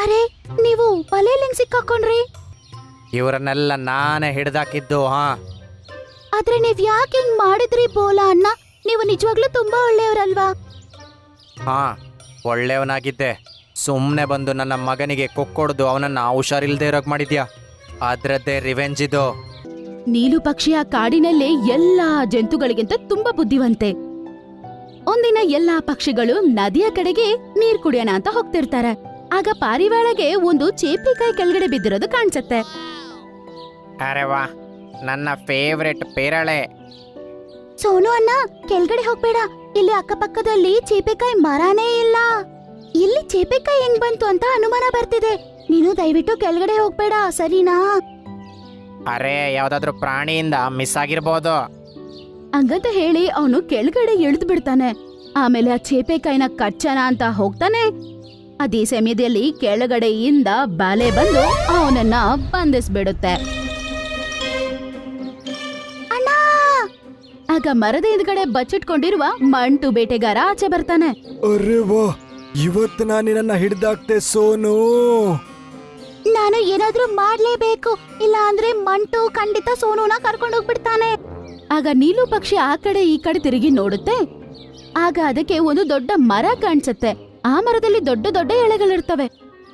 ಅರೆ, ನೀವು ಬಲೆಯಲ್ಲಿ ಹೆಂಗ್ ಸಿಕ್ಕಾಕೊಂಡ್ರಿ? ಇವರನ್ನೆಲ್ಲ ನಾನೇ ಹಿಡ್ದಾಕಿದ್ದು. ಆದ್ರೆ ನೀವ್ ಯಾಕೆ ಹಿಂಗ್ ಮಾಡಿದ್ರಿ ಬೋಲಾ ಅಣ್ಣ? ನೀವು ನಿಜವಾಗ್ಲೂ ತುಂಬಾ ಒಳ್ಳೆಯವರಲ್ವಾ? ಒಳ್ಳೆಯವನಾಗಿದ್ದೆ. ಸುಮ್ಮನೆ ಬಂದು ನನ್ನ ಮಗನಿಗೆ ಕೊಕ್ಕೊಡ್ದು ಅವನನ್ನ ಹುಷಾರಿಲ್ದೇ ಇರೋಕ್ ಮಾಡಿದ್ಯಾ. ಅದ್ರದ್ದೇ ರಿವೆಂಜ್ ಇದು. ನೀಲು ಪಕ್ಷಿ ಆ ಕಾಡಿನಲ್ಲೇ ಎಲ್ಲಾ ಜಂತುಗಳಿಗಿಂತ ತುಂಬಾ ಬುದ್ಧಿವಂತೆ. ಒಂದಿನ ಎಲ್ಲಾ ಪಕ್ಷಿಗಳು ನದಿಯ ಕಡೆಗೆ ನೀರ್ ಕುಡಿಯೋಣ ಅಂತ ಹೋಗ್ತಿರ್ತಾರೆ. ಆಗ ಪಾರಿವಾಳಗೆ ಒಂದು ಚೇಪಿಕಾಯಿ ಕೆಳಗಡೆ ಬಿದ್ದಿರೋದು ಕಾಣಿಸುತ್ತೆ. ಅರೆ ವಾ, ನನ್ನ ಫೇವ್ರೆಟ್ ಪೇರಳೆ. ಸೋನು ಅಣ್ಣ, ಕೆಳಗಡೆ ಹೋಗ್ಬೇಡ. ಇಲ್ಲಿ ಅಕ್ಕಪಕ್ಕದಲ್ಲಿ ಚೇಪೆಕಾಯಿ ಮರನೇ ಇಲ್ಲ. ಇಲ್ಲಿ ಚೇಪೆಕಾಯಿ ಹೆಂಗ್ ಬಂತು ಅಂತ ಅನುಮಾನ ಬರ್ತಿದೆ. ನೀನು ದಯವಿಟ್ಟು ಕೆಳಗಡೆ ಹೋಗ್ಬೇಡ, ಸರಿನಾ? ಅರೆ, ಯಾವ್ದಾದ್ರು ಪ್ರಾಣಿಯಿಂದ ಮಿಸ್ ಆಗಿರ್ಬೋದು. ಹಂಗಂತ ಹೇಳಿ ಅವನು ಕೆಳಗಡೆ ಇಳಿದು ಬಿಡ್ತಾನೆ. ಆಮೇಲೆ ಆ ಚೇಪೆಕಾಯಿನ ಕಚ್ಚನ ಅಂತ ಹೋಗ್ತಾನೆ. ಅದೇ ಸಮಯದಲ್ಲಿ ಕೆಳಗಡೆಯಿಂದ ಬಲೆ ಬಂದು ಅವನನ್ನ ಬಂಧಿಸ್ಬಿಡುತ್ತೆ. ಆಗ ಮರದ ಹಿಂದ್ಗಡೆ ಬಚ್ಚಿಟ್ಕೊಂಡಿರುವ ಮಂಟು ಬೇಟೆಗಾರ ಆಚೆ ಬರ್ತಾನೆ. ಅರೆ ವಾ, ಇವತ್ತು ನಾನು ನಿನ್ನ ಹಿಡ್ದಾಕ್ತೆ ಸೋನು. ನಾನು ಏನಾದ್ರೂ ಮಾಡ್ಲೇಬೇಕು, ಇಲ್ಲ ಅಂದ್ರೆ ಮಂಟು ಖಂಡಿತ ಸೋನುನ ಕರ್ಕೊಂಡು ಹೋಗ್ಬಿಡ್ತಾನೆ. ಆಗ ನೀಲು ಪಕ್ಷಿ ಆ ಕಡೆ ಈ ಕಡೆ ತಿರುಗಿ ನೋಡುತ್ತೆ. ಆಗ ಅದಕ್ಕೆ ಒಂದು ದೊಡ್ಡ ಮರ ಕಾಣಿಸುತ್ತೆ. ಆ ಮರದಲ್ಲಿ ದೊಡ್ಡ ದೊಡ್ಡ ಎಳೆಗಳಿರ್ತವೆ.